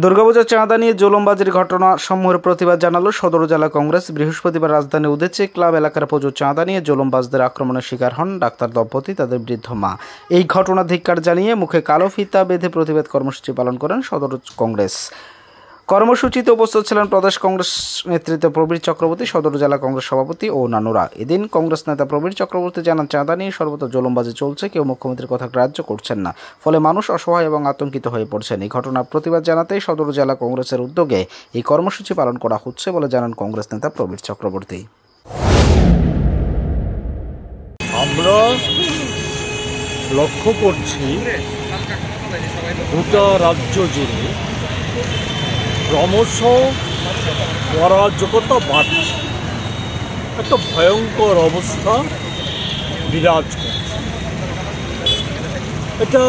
দুর্গাপূজার চাঁদা নিয়ে জুলুমবাজির ঘটনা সমূহের প্রতিবাদ জানালো সদর জেলা কংগ্রেস। বৃহস্পতিবার রাজধানী উদয়চি ক্লাব এলাকার পুজোর চাঁদা নিয়ে জুলুমবাজদের আক্রমণের শিকার হন ডাক্তার দম্পতি, তাদের বৃদ্ধ মা। এই ঘটনা ধিক্কার জানিয়ে মুখে কালো ফিতা বেঁধে প্রতিবাদ কর্মসূচি পালন করেন সদর কংগ্রেস। কর্মসূচিতে উপস্থিত ছিলেন প্রদেশ কংগ্রেস নেতৃত্ব প্রবীর চক্রবর্তী, সদর জেলা কংগ্রেস সভাপতি ও অন্যান্যরা। এদিন কংগ্রেস নেতা প্রবীর চক্রবর্তী জানান, চাঁদা নিয়ে সর্বত্র জুলুমবাজি চলছে, কেউ মুখ্যমন্ত্রীর কথা গ্রাহ্য করছেন না, ফলে মানুষ অসহায় এবং আতঙ্কিত হয়ে পড়ছেন। এই ঘটনার প্রতিবাদ জানাতেই সদর জেলা কংগ্রেসের উদ্যোগে এই কর্মসূচি পালন করা হচ্ছে বলে জানান কংগ্রেস নেতা প্রবীর চক্রবর্তী। আমরা লক্ষ্য করছি গোটা রাজ্য জুড়ে ক্রমশ অরাজকতা বাড়ছে, একটা ভয়ঙ্কর অবস্থা বিরাজ করছে। এটা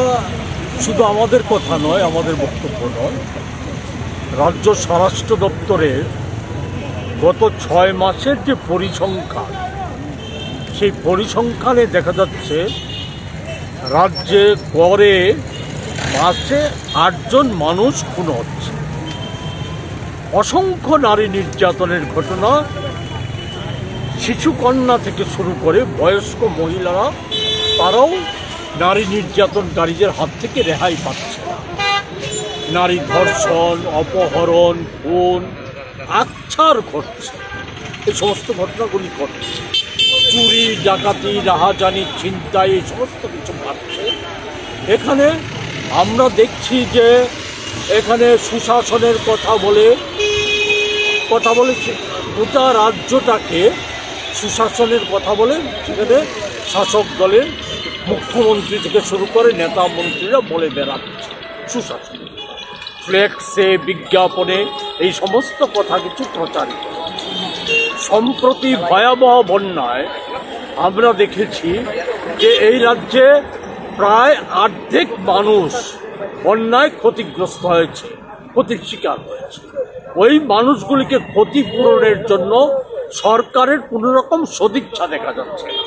শুধু আমাদের কথা নয়, আমাদের বক্তব্য নয়। রাজ্য স্বরাষ্ট্র দপ্তরের গত 6 মাসের যে পরিসংখ্যান, সেই পরিসংখ্যানে দেখা যাচ্ছে রাজ্যে গড়ে মাসে 8 জন মানুষ খুন হচ্ছে। অসংখ্য নারী নির্যাতনের ঘটনা, শিশুকন্যা থেকে শুরু করে বয়স্ক মহিলারা তারাও নারী নির্যাতনকারীদের হাত থেকে রেহাই পাচ্ছে না। নারী ধর্ষণ, অপহরণ, খুন, আচ্ছার ঘটছে, এই সমস্ত ঘটনাগুলি ঘটছে। চুরি, ডাকাতি, রাহাজানি, ছিনতাই, এই সমস্ত কিছু ঘটছে। এখানে আমরা দেখছি যে এখানে সুশাসনের কথা বলে গোটা রাজ্যটাকে সুশাসনের কথা বলে সেখানে শাসক দলের মুখ্যমন্ত্রী থেকে শুরু করে নেতা মন্ত্রীরা বলে বেড়াচ্ছে সুশাসন। ফ্লেক্সে, বিজ্ঞাপনে এই সমস্ত কথা কিছু প্রচারিত। সম্প্রতি ভয়াবহ বন্যায় আমরা দেখেছি যে এই রাজ্যে প্রায় অর্ধেক মানুষ বন্যায় ক্ষতিগ্রস্ত হয়েছে, ক্ষতির শিকার হয়েছে। ওই মানুষগুলিকে ক্ষতিপূরণের জন্য সরকারের কোনো রকম সদিচ্ছা দেখা যাচ্ছে না।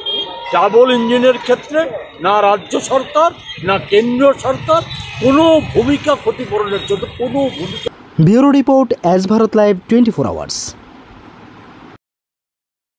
ডাবল ইঞ্জিনের ক্ষেত্রে না রাজ্য সরকার না কেন্দ্রীয় সরকার কোনো ভূমিকা ক্ষতিপূরণের জন্য কোনো ভূমিকা। Bureau report, S Bharat live 24 hours.